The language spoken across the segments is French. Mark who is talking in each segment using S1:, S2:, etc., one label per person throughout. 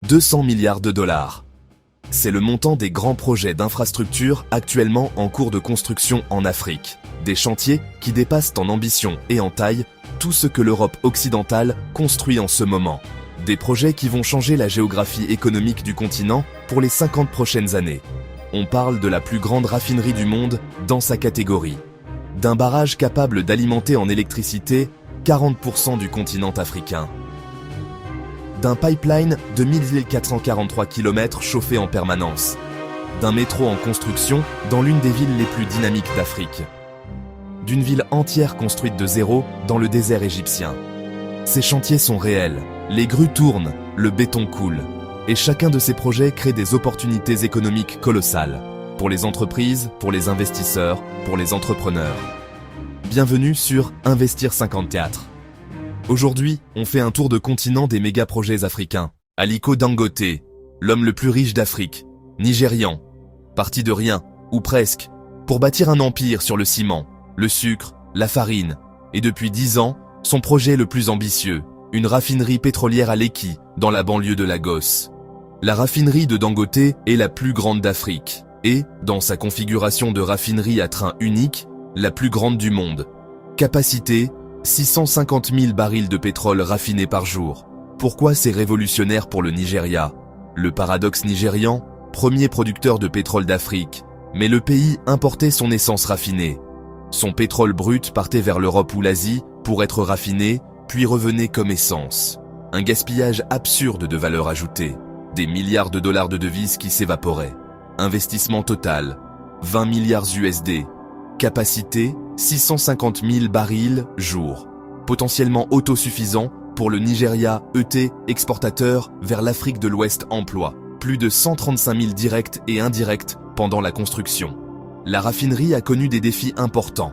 S1: 200 milliards de dollars. C'est le montant des grands projets d'infrastructures actuellement en cours de construction en Afrique. Des chantiers qui dépassent en ambition et en taille tout ce que l'Europe occidentale construit en ce moment. Des projets qui vont changer la géographie économique du continent pour les 50 prochaines années. On parle de la plus grande raffinerie du monde dans sa catégorie. D'un barrage capable d'alimenter en électricité 40% du continent africain. D'un pipeline de 1443 km chauffé en permanence. D'un métro en construction dans l'une des villes les plus dynamiques d'Afrique. D'une ville entière construite de zéro dans le désert égyptien. Ces chantiers sont réels, les grues tournent, le béton coule. Et chacun de ces projets crée des opportunités économiques colossales. Pour les entreprises, pour les investisseurs, pour les entrepreneurs. Bienvenue sur Investir 54. Aujourd'hui, on fait un tour de continent des méga-projets africains. Aliko Dangote, l'homme le plus riche d'Afrique, nigérian, parti de rien, ou presque, pour bâtir un empire sur le ciment, le sucre, la farine, et depuis 10 ans, son projet le plus ambitieux, une raffinerie pétrolière à Lekki, dans la banlieue de Lagos. La raffinerie de Dangote est la plus grande d'Afrique, et, dans sa configuration de raffinerie à train unique, la plus grande du monde. Capacité, 650 000 barils de pétrole raffinés par jour. Pourquoi c'est révolutionnaire pour le Nigeria? Le paradoxe nigérian, premier producteur de pétrole d'Afrique, mais le pays importait son essence raffinée. Son pétrole brut partait vers l'Europe ou l'Asie pour être raffiné, puis revenait comme essence. Un gaspillage absurde de valeur ajoutée. Des milliards de dollars de devises qui s'évaporaient. Investissement total, 20 milliards USD. Capacité, 650 000 barils jour. Potentiellement autosuffisant pour le Nigeria, ET, exportateur vers l'Afrique de l'Ouest emploi. Plus de 135 000 directs et indirects pendant la construction. La raffinerie a connu des défis importants.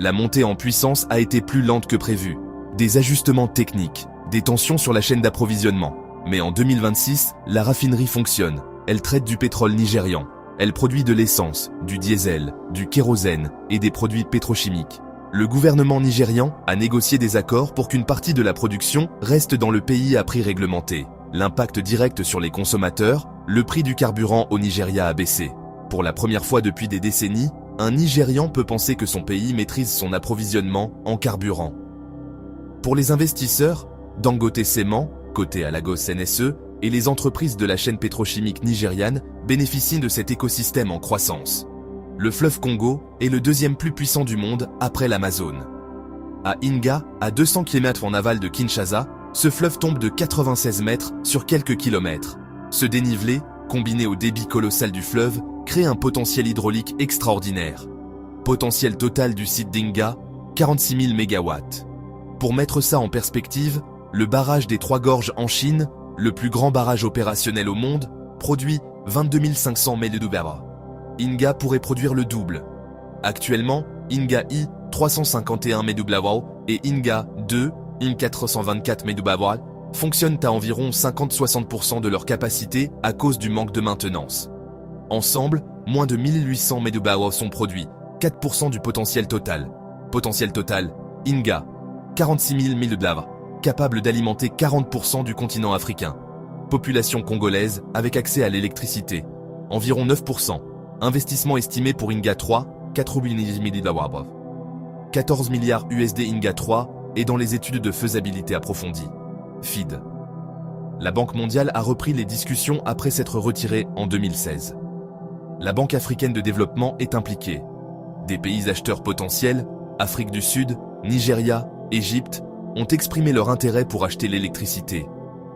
S1: La montée en puissance a été plus lente que prévu. Des ajustements techniques, des tensions sur la chaîne d'approvisionnement. Mais en 2026, la raffinerie fonctionne. Elle traite du pétrole nigérian. Elle produit de l'essence, du diesel, du kérosène et des produits pétrochimiques. Le gouvernement nigérian a négocié des accords pour qu'une partie de la production reste dans le pays à prix réglementé. L'impact direct sur les consommateurs, le prix du carburant au Nigeria a baissé. Pour la première fois depuis des décennies, un Nigérian peut penser que son pays maîtrise son approvisionnement en carburant. Pour les investisseurs, Dangote Cement, coté à Lagos NSE, et les entreprises de la chaîne pétrochimique nigériane bénéficient de cet écosystème en croissance. Le fleuve Congo est le deuxième plus puissant du monde après l'Amazone. À Inga, à 200 km en aval de Kinshasa, ce fleuve tombe de 96 mètres sur quelques kilomètres. Ce dénivelé, combiné au débit colossal du fleuve, crée un potentiel hydraulique extraordinaire. Potentiel total du site d'Inga, 46 000 MW. Pour mettre ça en perspective, le barrage des Trois Gorges en Chine, le plus grand barrage opérationnel au monde, produit 22 500 MW. Inga pourrait produire le double. Actuellement, Inga I 351 MW et Inga 2 424 MW fonctionnent à environ 50-60% de leur capacité à cause du manque de maintenance. Ensemble, moins de 1800 MW sont produits, 4% du potentiel total. Potentiel total, Inga, 46 000 MW. Capable d'alimenter 40% du continent africain. Population congolaise avec accès à l'électricité. Environ 9%. Investissement estimé pour Inga 3, 4,5 MW. 14 milliards USD Inga 3 est dans les études de faisabilité approfondie. FID. La Banque mondiale a repris les discussions après s'être retirée en 2016. La Banque africaine de développement est impliquée. Des pays acheteurs potentiels, Afrique du Sud, Nigeria, Égypte, ont exprimé leur intérêt pour acheter l'électricité.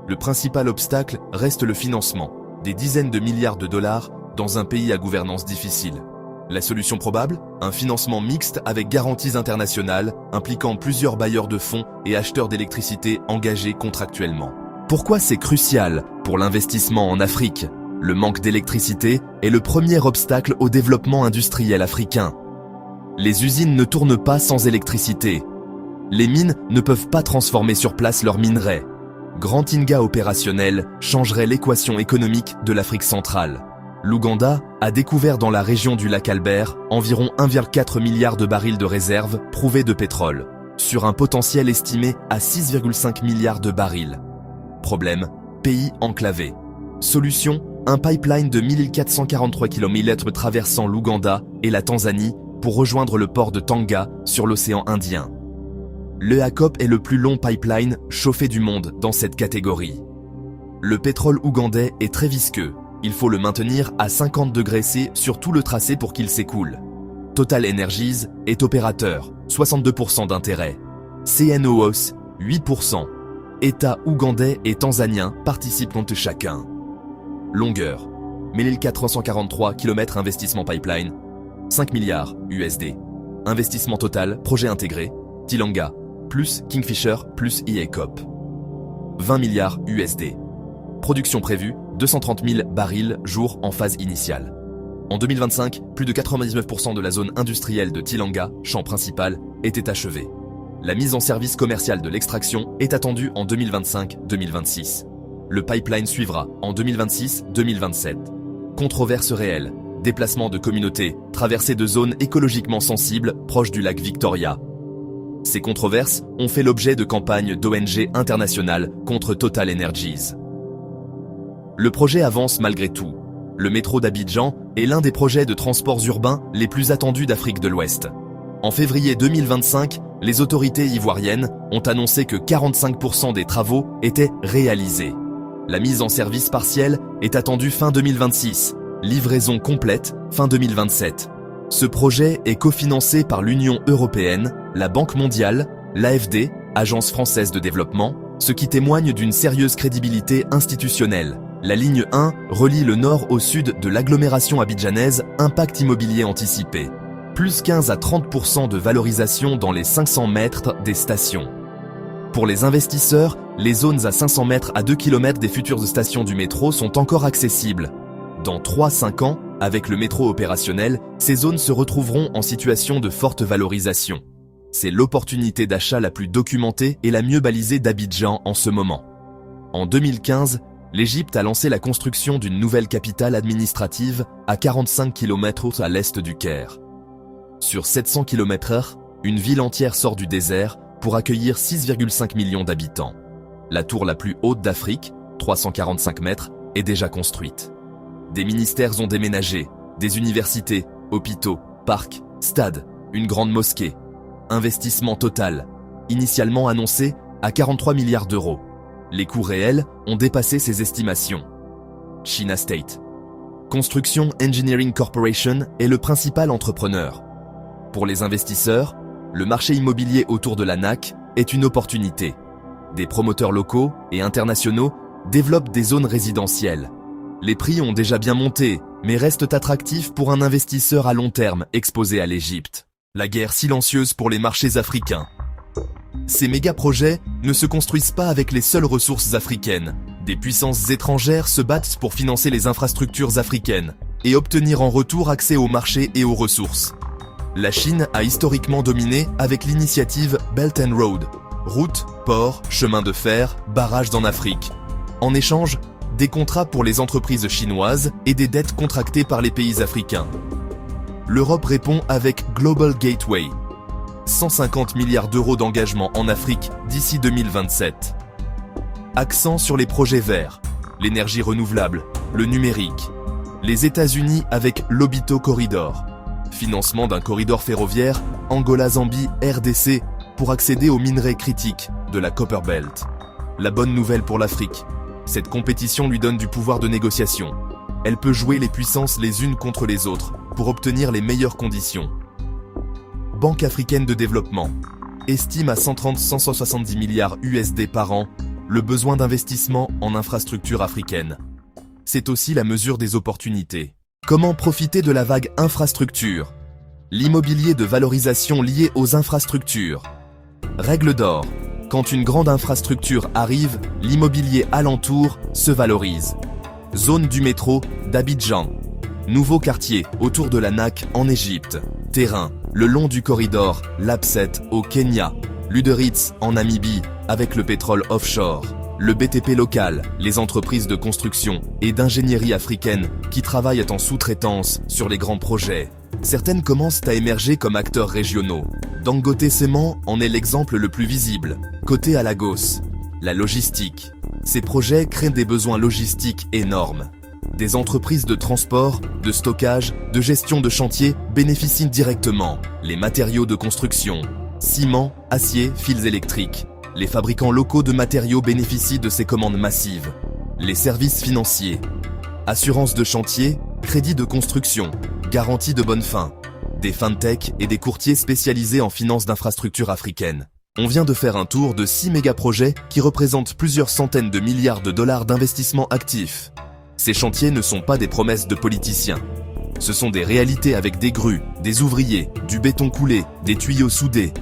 S1: Le principal obstacle reste le financement, des dizaines de milliards de dollars dans un pays à gouvernance difficile. La solution probable? Un financement mixte avec garanties internationales impliquant plusieurs bailleurs de fonds et acheteurs d'électricité engagés contractuellement. Pourquoi c'est crucial pour l'investissement en Afrique? Le manque d'électricité est le premier obstacle au développement industriel africain. Les usines ne tournent pas sans électricité. Les mines ne peuvent pas transformer sur place leurs minerais. Grand Inga opérationnel changerait l'équation économique de l'Afrique centrale. L'Ouganda a découvert dans la région du lac Albert environ 1,4 milliard de barils de réserves prouvées de pétrole, sur un potentiel estimé à 6,5 milliards de barils. Problème, pays enclavé. Solution, un pipeline de 1443 km traversant l'Ouganda et la Tanzanie pour rejoindre le port de Tanga sur l'océan Indien. Le HACOP est le plus long pipeline chauffé du monde dans cette catégorie. Le pétrole ougandais est très visqueux. Il faut le maintenir à 50 degrés C sur tout le tracé pour qu'il s'écoule. Total Energies est opérateur, 62% d'intérêt. CNOOS, 8%. États ougandais et tanzaniens participent chacun. Longueur, 1443 km investissement pipeline, 5 milliards USD. Investissement total, projet intégré, Tilanga, plus Kingfisher, plus IECOP. 20 milliards USD. Production prévue, 230 000 barils jour en phase initiale. En 2025, plus de 99% de la zone industrielle de Tilanga, champ principal, était achevée. La mise en service commercial de l'extraction est attendue en 2025-2026. Le pipeline suivra en 2026-2027. Controverse réelle, déplacement de communautés, traversée de zones écologiquement sensibles proches du lac Victoria. Ces controverses ont fait l'objet de campagnes d'ONG internationales contre Total Energies. Le projet avance malgré tout. Le métro d'Abidjan est l'un des projets de transports urbains les plus attendus d'Afrique de l'Ouest. En février 2025, les autorités ivoiriennes ont annoncé que 45% des travaux étaient réalisés. La mise en service partielle est attendue fin 2026, livraison complète fin 2027. Ce projet est cofinancé par l'Union européenne, la Banque mondiale, l'AFD, Agence française de développement, ce qui témoigne d'une sérieuse crédibilité institutionnelle. La ligne 1 relie le nord au sud de l'agglomération abidjanaise, impact immobilier anticipé. Plus 15 à 30% de valorisation dans les 500 mètres des stations. Pour les investisseurs, les zones à 500 mètres à 2 km des futures stations du métro sont encore accessibles. Dans 3-5 ans, avec le métro opérationnel, ces zones se retrouveront en situation de forte valorisation. C'est l'opportunité d'achat la plus documentée et la mieux balisée d'Abidjan en ce moment. En 2015, l'Égypte a lancé la construction d'une nouvelle capitale administrative à 45 km à l'est du Caire. Sur 700 km/h, une ville entière sort du désert pour accueillir 6,5 millions d'habitants. La tour la plus haute d'Afrique, 345 mètres, est déjà construite. Des ministères ont déménagé, des universités, hôpitaux, parcs, stades, une grande mosquée. Investissement total, initialement annoncé à 43 milliards d'euros. Les coûts réels ont dépassé ces estimations. China State. Construction Engineering Corporation est le principal entrepreneur. Pour les investisseurs, le marché immobilier autour de la NAC est une opportunité. Des promoteurs locaux et internationaux développent des zones résidentielles. Les prix ont déjà bien monté, mais restent attractifs pour un investisseur à long terme exposé à l'Égypte. La guerre silencieuse pour les marchés africains. Ces méga-projets ne se construisent pas avec les seules ressources africaines. Des puissances étrangères se battent pour financer les infrastructures africaines et obtenir en retour accès aux marchés et aux ressources. La Chine a historiquement dominé avec l'initiative Belt and Road, routes, ports, chemins de fer, barrages en Afrique. En échange, des contrats pour les entreprises chinoises et des dettes contractées par les pays africains. L'Europe répond avec Global Gateway. 150 milliards d'euros d'engagement en Afrique d'ici 2027. Accent sur les projets verts, l'énergie renouvelable, le numérique. Les États-Unis avec l'Obito Corridor. Financement d'un corridor ferroviaire Angola-Zambie-RDC pour accéder aux minerais critiques de la Copper Belt. La bonne nouvelle pour l'Afrique, cette compétition lui donne du pouvoir de négociation. Elle peut jouer les puissances les unes contre les autres pour obtenir les meilleures conditions. Banque africaine de développement estime à 130-170 milliards USD par an le besoin d'investissement en infrastructures africaines. C'est aussi la mesure des opportunités. Comment profiter de la vague infrastructure? L'immobilier de valorisation lié aux infrastructures. Règle d'or. Quand une grande infrastructure arrive, l'immobilier alentour se valorise. Zone du métro d'Abidjan. Nouveau quartier autour de la NAC en Égypte. Terrain le long du corridor Lapset au Kenya. Luderitz en Namibie avec le pétrole offshore. Le BTP local, les entreprises de construction et d'ingénierie africaines qui travaillent en sous-traitance sur les grands projets. Certaines commencent à émerger comme acteurs régionaux. Dangote Cement en est l'exemple le plus visible. Côté à Lagos, la logistique. Ces projets créent des besoins logistiques énormes. Des entreprises de transport, de stockage, de gestion de chantier bénéficient directement. Les matériaux de construction, ciment, acier, fils électriques. Les fabricants locaux de matériaux bénéficient de ces commandes massives. Les services financiers, assurance de chantier, crédit de construction, garantie de bonne fin. Des fintech et des courtiers spécialisés en finance d'infrastructures africaines. On vient de faire un tour de 6 méga-projets qui représentent plusieurs centaines de milliards de dollars d'investissements actifs. Ces chantiers ne sont pas des promesses de politiciens. Ce sont des réalités avec des grues, des ouvriers, du béton coulé, des tuyaux soudés.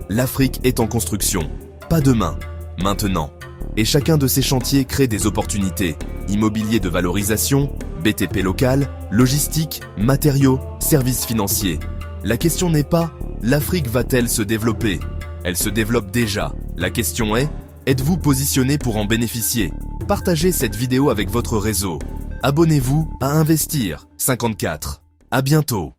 S1: L'Afrique est en construction. Pas demain, maintenant. Et chacun de ces chantiers crée des opportunités. Immobilier de valorisation, BTP local, logistique, matériaux, services financiers. La question n'est pas « l'Afrique va-t-elle se développer ?» Elle se développe déjà. La question est « êtes-vous positionné pour en bénéficier ?» Partagez cette vidéo avec votre réseau. Abonnez-vous à Investir 54. À bientôt.